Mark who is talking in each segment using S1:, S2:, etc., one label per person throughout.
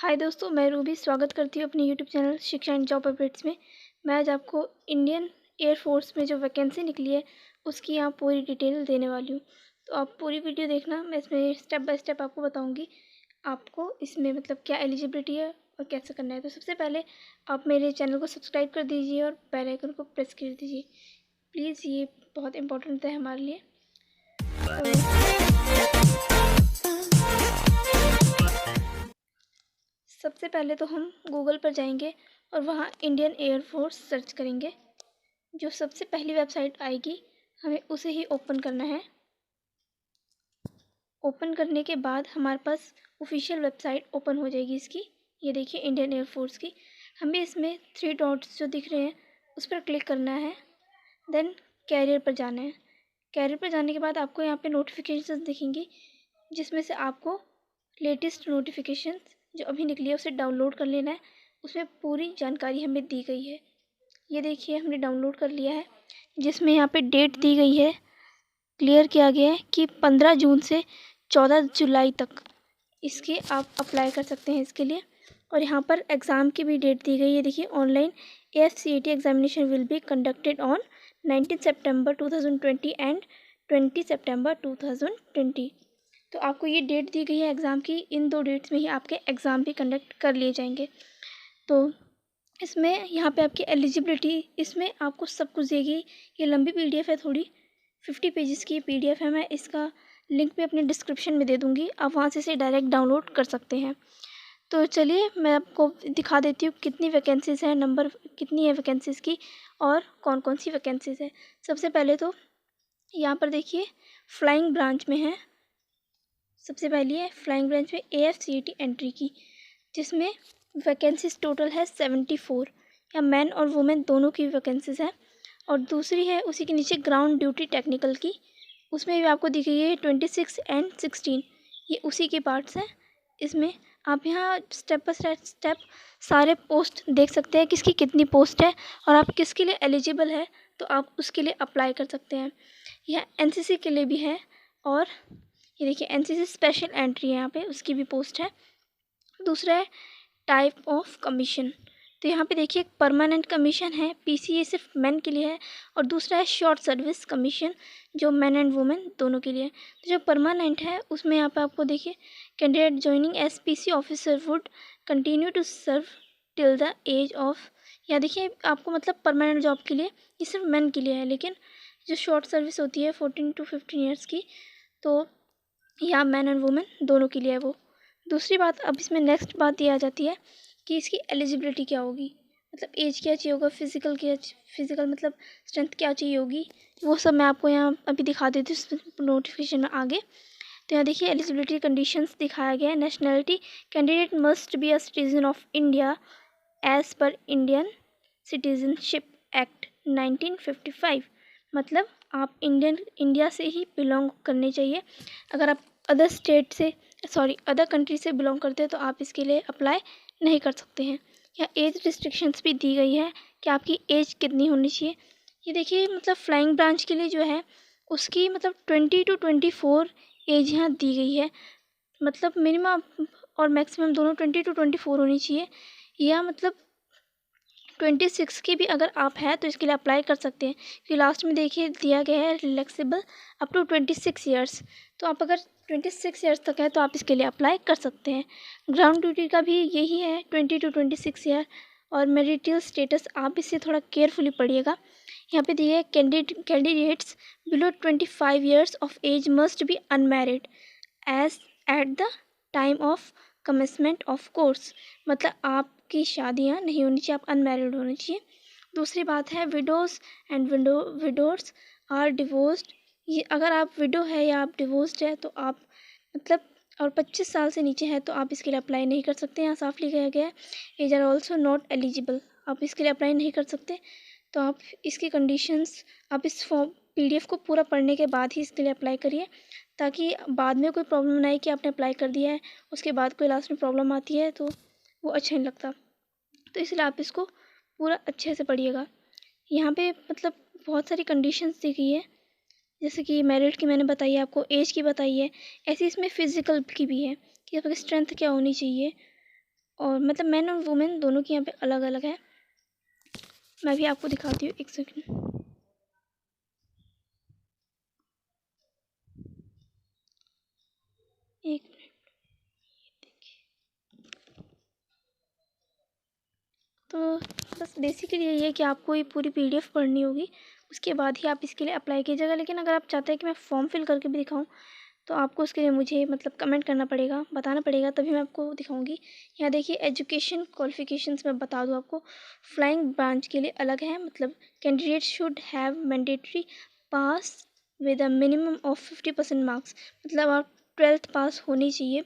S1: हाय दोस्तों, मैं रूबी स्वागत करती हूँ अपने यूट्यूब चैनल शिक्षा एंड जॉब अपडेट्स में। मैं आज आपको इंडियन एयरफोर्स में जो वैकेंसी निकली है उसकी यहाँ पूरी डिटेल देने वाली हूँ। तो आप पूरी वीडियो देखना, मैं इसमें स्टेप बाय स्टेप आपको बताऊँगी आपको इसमें मतलब क्या एलिजिबिलिटी है और कैसे करना है। तो सबसे पहले आप मेरे चैनल को सब्सक्राइब कर दीजिए और बेल आइकन को प्रेस कर दीजिए प्लीज़, ये बहुत इंपॉर्टेंट है हमारे लिए। सबसे पहले तो हम गूगल पर जाएंगे और वहाँ इंडियन एयरफोर्स सर्च करेंगे। जो सबसे पहली वेबसाइट आएगी हमें उसे ही ओपन करना है। ओपन करने के बाद हमारे पास ऑफिशियल वेबसाइट ओपन हो जाएगी इसकी। ये देखिए इंडियन एयरफोर्स की। हमें इसमें 3 डॉट्स जो दिख रहे हैं उस पर क्लिक करना है। देन कैरियर पर जाना है। कैरियर पर जाने के बाद आपको यहाँ पे नोटिफिकेशंस दिखेंगी, जिसमें से आपको लेटेस्ट नोटिफिकेशन जो अभी निकली है उसे डाउनलोड कर लेना है। उसमें पूरी जानकारी हमें दी गई है। ये देखिए हमने डाउनलोड कर लिया है, जिसमें यहाँ पे डेट दी गई है, क्लियर किया गया है कि 15 जून से 14 जुलाई तक इसके आप अप्लाई कर सकते हैं इसके लिए। और यहाँ पर एग्ज़ाम की भी डेट दी गई है। देखिए online AFCET examination will be conducted on 19 September 2020 and 20 सितंबर 2020। तो आपको ये डेट दी गई है एग्ज़ाम की। इन 2 डेट्स में ही आपके एग्ज़ाम भी कंडक्ट कर लिए जाएंगे। तो इसमें यहाँ पे आपकी एलिजिबिलिटी, इसमें आपको सब कुछ देगी। ये लंबी PDF है, थोड़ी 50 पेजेस की PDF है। मैं इसका लिंक भी अपने डिस्क्रिप्शन में दे दूँगी, आप वहाँ से इसे डायरेक्ट डाउनलोड कर सकते हैं। तो चलिए मैं आपको दिखा देती हूँ कितनी वैकेंसीज़ हैं, नंबर कितनी है वैकेंसीज़ की और कौन कौन सी वैकेंसीज़ है। सबसे पहले तो यहाँ पर देखिए फ्लाइंग ब्रांच में है। सबसे पहली है फ्लाइंग ब्रांच में AFCET एंट्री की, जिसमें वैकेंसीज टोटल है 74। या मैन और वुमेन दोनों की वैकेंसीज हैं। और दूसरी है उसी के नीचे ग्राउंड ड्यूटी टेक्निकल की, उसमें भी आपको दी गई है 26 एंड 16। ये उसी के पार्ट्स हैं। इसमें आप यहाँ स्टेप बाय स्टेप सारे पोस्ट देख सकते हैं, किसकी कितनी पोस्ट है और आप किसके लिए एलिजिबल है, तो आप उसके लिए अप्लाई कर सकते हैं। यह NCC के लिए भी है। और ये देखिए NCC स्पेशल एंट्री है, यहाँ पे उसकी भी पोस्ट है। दूसरा है टाइप ऑफ कमीशन। तो यहाँ पे देखिए परमानेंट कमीशन है, PCA सिर्फ मेन के लिए है। और दूसरा है शॉर्ट सर्विस कमीशन, जो मैन एंड वुमेन दोनों के लिए है। तो जो परमानेंट है उसमें यहाँ पे आपको देखिए candidate joining as PC officer would continue to serve till the age of. या देखिए आपको मतलब परमानेंट जॉब के लिए ये सिर्फ मेन के लिए है, लेकिन जो शॉर्ट सर्विस होती है 14 to 15 ईयर्स की, तो यहाँ मैन एंड वुमेन दोनों के लिए है वो। दूसरी बात, अब इसमें नेक्स्ट बात ये आ जाती है कि इसकी एलिजिबिलिटी क्या होगी, मतलब एज क्या चाहिए होगा, फिज़िकल मतलब स्ट्रेंथ क्या चाहिए होगी, वो सब मैं आपको यहाँ अभी दिखा देती हूँ नोटिफिकेशन में आगे। तो यहाँ देखिए एलिजिबिलिटी कंडीशंस दिखाया गया है। Nationality, candidate must be a citizen of India as per Indian citizenship act 1955। मतलब आप इंडिया से ही बिलोंग करने चाहिए। अगर आप अदर कंट्री से बिलोंग करते हैं तो आप इसके लिए अप्लाई नहीं कर सकते हैं। या एज रिस्ट्रिक्शंस भी दी गई है कि आपकी एज कितनी होनी चाहिए। ये देखिए मतलब फ्लाइंग ब्रांच के लिए जो है उसकी मतलब 20 to 24 एज यहाँ दी गई है। मतलब मिनिमम और मैक्सिमम दोनों 20 to 24 होनी चाहिए। या मतलब 26 की भी अगर आप हैं तो इसके लिए अप्लाई कर सकते हैं, क्योंकि लास्ट में देखिए दिया गया है रिलैक्सेबल अप टू 26 ईयर्स। तो आप अगर 26 ईयर्स तक है तो आप इसके लिए अप्लाई कर सकते हैं। ग्राउंड ड्यूटी का भी यही है 20 to 26 ईयर। और मैरिटल स्टेटस आप इससे थोड़ा केयरफुली पढ़िएगा। यहाँ पे दिए candidates below 25 years of age must be unmarried as at the time of commencement of course. मतलब आपकी शादियाँ नहीं होनी चाहिए, आप अनमैरिड होनी चाहिए। दूसरी बात है विडोज़ एंड विडोर्स आर डिवोर्स्ड। ये अगर आप विडो है या आप डिवोर्स्ड है तो आप मतलब और 25 साल से नीचे है तो आप इसके लिए अप्लाई नहीं कर सकते। यहाँ साफ लिखा गया है as are also not eligible, आप इसके लिए अप्लाई नहीं कर सकते। तो आप इसकी कंडीशंस आप इस फॉर्म PDF को पूरा पढ़ने के बाद ही इसके लिए अप्लाई करिए, ताकि बाद में कोई प्रॉब्लम ना आए कि आपने अप्लाई कर दिया है उसके बाद कोई लास्ट में प्रॉब्लम आती है तो वो अच्छा नहीं लगता। तो इसलिए आप इसको पूरा अच्छे से पढ़िएगा। यहाँ पे मतलब बहुत सारी कंडीशंस दी गई है, जैसे कि मेरिट की मैंने बताई है आपको, एज की बताई है। ऐसे इसमें फ़िज़िकल की भी है कि आपकी स्ट्रेंथ क्या होनी चाहिए, और मतलब मैन और वुमेन दोनों की यहाँ पे अलग अलग है। मैं भी आपको दिखाती हूँ, एक सेकंड। एक मिनट, तो बस बेसिकली यही है कि आपको ये पूरी PDF पढ़नी होगी, उसके बाद ही आप इसके लिए अप्लाई कीजिएगा। लेकिन अगर आप चाहते हैं कि मैं फॉर्म फिल करके भी दिखाऊं, तो आपको उसके लिए मुझे मतलब कमेंट करना पड़ेगा, बताना पड़ेगा, तभी मैं आपको दिखाऊंगी। यहाँ देखिए एजुकेशन क्वालिफिकेशंस मैं बता दूँ आपको। फ्लाइंग ब्रांच के लिए अलग है, मतलब candidate should have mandatory pass with a minimum of 50% marks, मतलब आप 12th पास होनी चाहिए।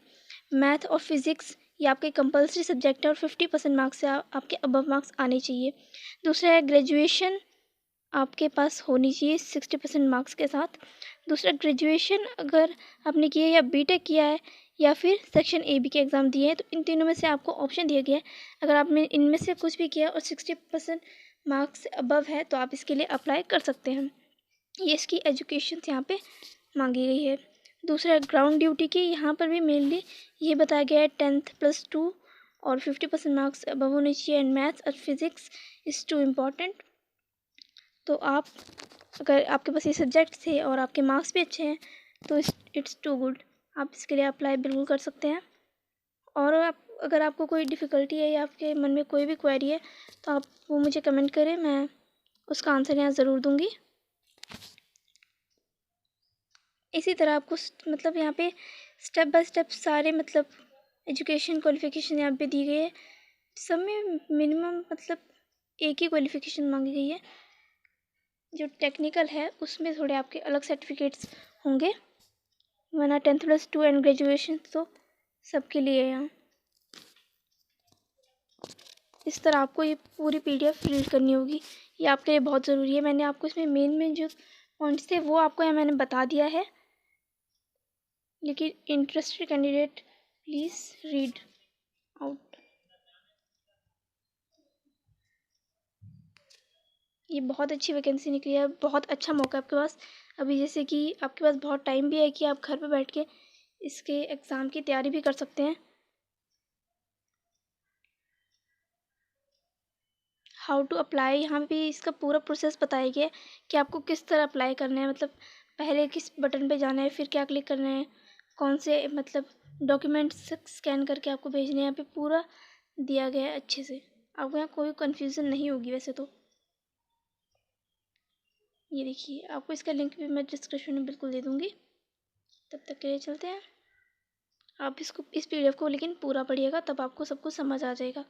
S1: मैथ और फिज़िक्स ये आपके कंपलसरी सब्जेक्ट है और 50% मार्क्स से आपके अबव मार्क्स आने चाहिए। दूसरा है ग्रेजुएशन आपके पास होनी चाहिए 60% मार्क्स के साथ। दूसरा ग्रेजुएशन अगर आपने किया या बीटेक किया है या फिर सेक्शन AB के एग्ज़ाम दिए हैं, तो इन तीनों में से आपको ऑप्शन दिया गया है। अगर आपने इनमें से कुछ भी किया और 60% मार्क्स से अबव है तो आप इसके लिए अप्लाई कर सकते हैं। ये इसकी एजुकेशन यहाँ पे मांगी गई है। दूसरा ग्राउंड ड्यूटी की, यहाँ पर भी मेनली ये बताया गया है 10th +2 और 50% मार्क्स अबव होने चाहिए एंड मैथ्स और फिज़िक्स इज़ टू इम्पॉर्टेंट। तो आप अगर आपके पास ये सब्जेक्ट थे और आपके मार्क्स भी अच्छे हैं तो इट्स टू गुड, आप इसके लिए अप्लाई बिल्कुल कर सकते हैं। और अगर आपको कोई डिफ़िकल्टी है या आपके मन में कोई भी क्वेरी है तो आप वो मुझे कमेंट करें, मैं उसका आंसर यहाँ ज़रूर दूँगी। इसी तरह आपको मतलब यहाँ पे स्टेप बाय स्टेप सारे मतलब एजुकेशन क्वालिफ़िकेशन यहाँ पे दी गई है। सब में मिनिमम मतलब एक ही क्वालिफ़िकेशन मांगी गई है। जो टेक्निकल है उसमें थोड़े आपके अलग सर्टिफिकेट्स होंगे, वरना 10th +2 एंड ग्रेजुएशन तो सबके लिए है यहाँ। इस तरह आपको ये पूरी PDF रीड करनी होगी, ये आपके लिए बहुत ज़रूरी है। मैंने आपको इसमें मेन जो पॉइंट्स थे वो आपको यहाँ मैंने बता दिया है, लेकिन interested candidate please read out. ये बहुत अच्छी वैकेंसी निकली है, बहुत अच्छा मौका है आपके पास अभी, जैसे कि आपके पास बहुत टाइम भी है कि आप घर पे बैठ के इसके एग्ज़ाम की तैयारी भी कर सकते हैं। हाउ टू अप्लाई, यहाँ भी इसका पूरा प्रोसेस बताया गया है कि आपको किस तरह अप्लाई करना है, मतलब पहले किस बटन पे जाना है, फिर क्या क्लिक करना है, कौन से मतलब डॉक्यूमेंट्स स्कैन करके आपको भेजने हैं। यहाँ पे पूरा दिया गया है अच्छे से, आपको यहाँ कोई कन्फ्यूज़न नहीं होगी वैसे तो। ये देखिए आपको इसका लिंक भी मैं डिस्क्रिप्शन में बिल्कुल दे दूँगी। तब तक के लिए चलते हैं। आप इस PDF को लेकिन पूरा पढ़िएगा, तब आपको सब कुछ समझ आ जाएगा।